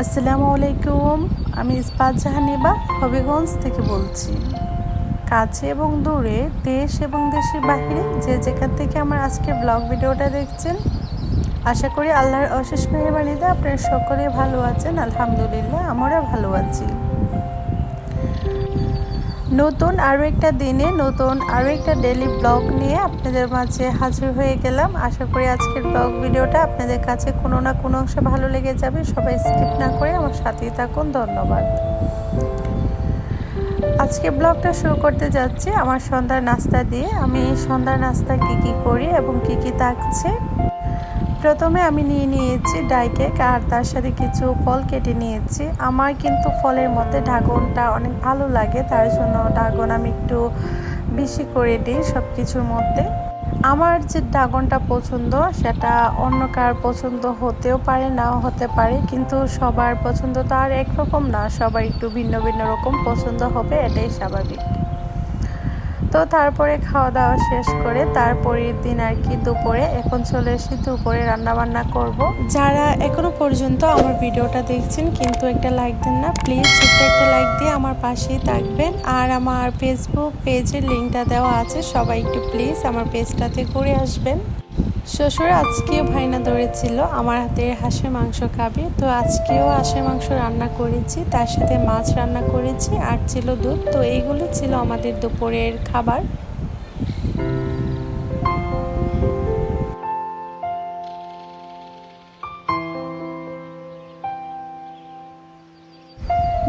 আসসালামু আলাইকুম। আমি ইস্পাত জাহানিবা হবিগঞ্জ থেকে বলছি। কাছে এবং দূরে, দেশ এবং দেশের বাহিরে যে যেখান থেকে আমার আজকের ব্লগ ভিডিওটা দেখছেন, আশা করি আল্লাহর অশেষ মেহেরবানিতে আপনারা সকলে ভালো আছেন। আলহামদুলিল্লাহ, আমরা ভালো আছি। নতুন আরও একটা দিনে নতুন আরও একটা ডেইলি ব্লগ নিয়ে আপনাদের মাঝে হাজির হয়ে গেলাম। আশা করি আজকের ব্লগ ভিডিওটা আপনাদের কাছে কোনো না কোনো অংশে ভালো লেগে যাবে। সবাই স্কিপ না করে আমার সাথেই থাকুন। ধন্যবাদ। আজকে ব্লগটা শুরু করতে যাচ্ছি আমার সন্ধ্যার নাস্তা দিয়ে। আমি সন্ধ্যার নাস্তা কী করি এবং কী থাকছে। প্রথমে আমি নিয়েছি ডাই কেক আর তার সাথে কিছু ফল কেটে নিয়েছি। আমার কিন্তু ফলের মধ্যে ড্রাগনটা অনেক ভালো লাগে, তার জন্য ড্রাগন আমি একটু বেশি করে দিই সব কিছুর মধ্যে। আমার যে ড্রাগনটা পছন্দ সেটা অন্য কার পছন্দ হতেও পারে, নাও হতে পারে, কিন্তু সবার পছন্দ তো আর একরকম না, সবার একটু ভিন্ন ভিন্ন রকম পছন্দ হবে, এটাই স্বাভাবিক। তো তারপরে খাওয়া দাওয়া শেষ করে তারপরের দিন আর কি দুপুরে, এখন চলে এসে দুপুরে রান্নাবান্না করব। যারা এখনো পর্যন্ত আমার ভিডিওটা দেখছেন কিন্তু একটা লাইক দেন না, প্লিজ ছোট্ট একটা লাইক দিয়ে আমার পাশেই থাকবেন। আর আমার ফেসবুক পেজের লিঙ্কটা দেওয়া আছে, সবাই একটু প্লিজ আমার পেজটাতে ঘুরে আসবেন। শ্বশুর আজকেও ভাইনা ধরেছিল আমার হাতের হাঁসের মাংস খাবে, তো আজকেও হাঁসের মাংস রান্না করেছি, তার সাথে মাছ রান্না করেছি আর ছিল দুধ। তো এইগুলো ছিল আমাদের দুপুরের খাবার।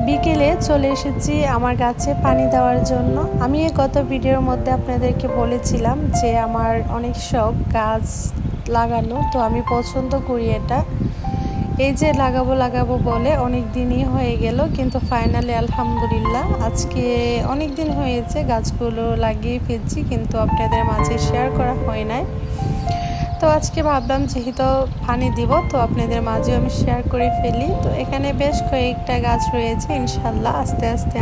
বিকেলে চলে এসেছি আমার গাছে পানি দেওয়ার জন্য। আমি গত ভিডিওর মধ্যে আপনাদেরকে বলেছিলাম যে আমার অনেক শখ গাছ লাগানো, তো আমি পছন্দ করি এটা। এই যে লাগাবো বলে অনেক দিনই হয়ে গেল, কিন্তু ফাইনালি আলহামদুলিল্লাহ আজকে অনেক দিন হয়েছে গাছগুলো লাগিয়ে ফেলছি, কিন্তু আপনাদের মাঝে শেয়ার করা হয় নাই। তো আজকে ভাবলাম যেহেতু পানি দিব, তো আপনাদের মাঝেও আমি শেয়ার করে ফেলি। তো এখানে বেশ কয়েকটা গাছ রয়েছে, ইনশাল্লাহ আস্তে আস্তে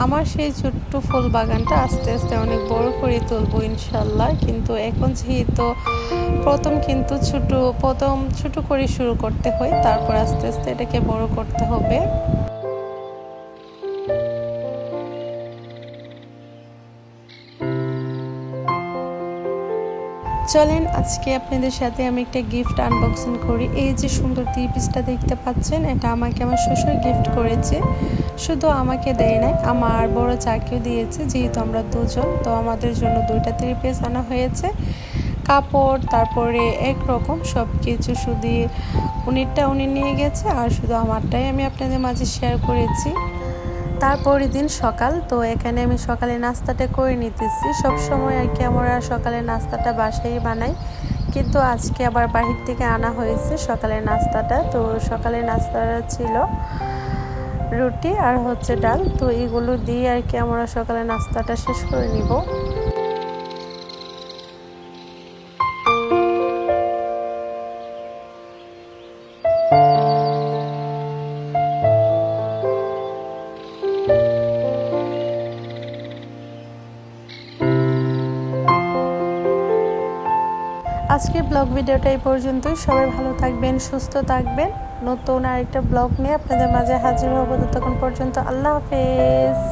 আমার সেই ছোট্ট ফুল বাগানটা আস্তে আস্তে অনেক বড় করে তুলবো ইনশাল্লাহ। কিন্তু এখন যেহেতু কিন্তু প্রথম ছোট করে শুরু করতে হয়, তারপর আস্তে আস্তে এটাকে বড় করতে হবে। চলেন আজকে আপনাদের সাথে আমি একটা গিফট আনবক্সিং করি। এই যে সুন্দর 3 পিসটা দেখতে পাচ্ছেন, এটা আমাকে আমার শ্বশুর গিফট করেছে। শুধু আমাকে দেয় নাই, আমার বড় চাকেও দিয়েছে, যেহেতু আমরা দুজন, তো আমাদের জন্য 2টা 3 পিস আনা হয়েছে। কাপড় তারপরে একরকম সব কিছু, শুধু উনিরটা উনি নিয়ে গেছে আর শুধু আমারটাই আমি আপনাদের মাঝে শেয়ার করেছি। তারপরের দিন সকাল, তো এখানে আমি সকালে নাস্তাটা করে নিতেছি। সব সময় আর কি আমরা সকালে নাস্তাটা বাসায় বানাই, কিন্তু আজকে আবার বাহির থেকে আনা হয়েছে সকালের নাস্তাটা। তো সকালের নাস্তাটা ছিল রুটি আর হচ্ছে ডাল, তো এগুলো দিয়ে আর কি আমরা সকালে নাস্তাটা শেষ করে নিব। আজকের ব্লগ ভিডিওটা এই পর্যন্তই। সবাই ভালো থাকবেন, সুস্থ থাকবেন। নতুন আরেকটা ব্লগ নিয়ে আপনাদের মাঝে হাজির হব। ততক্ষণ পর্যন্ত আল্লাহ হাফেজ।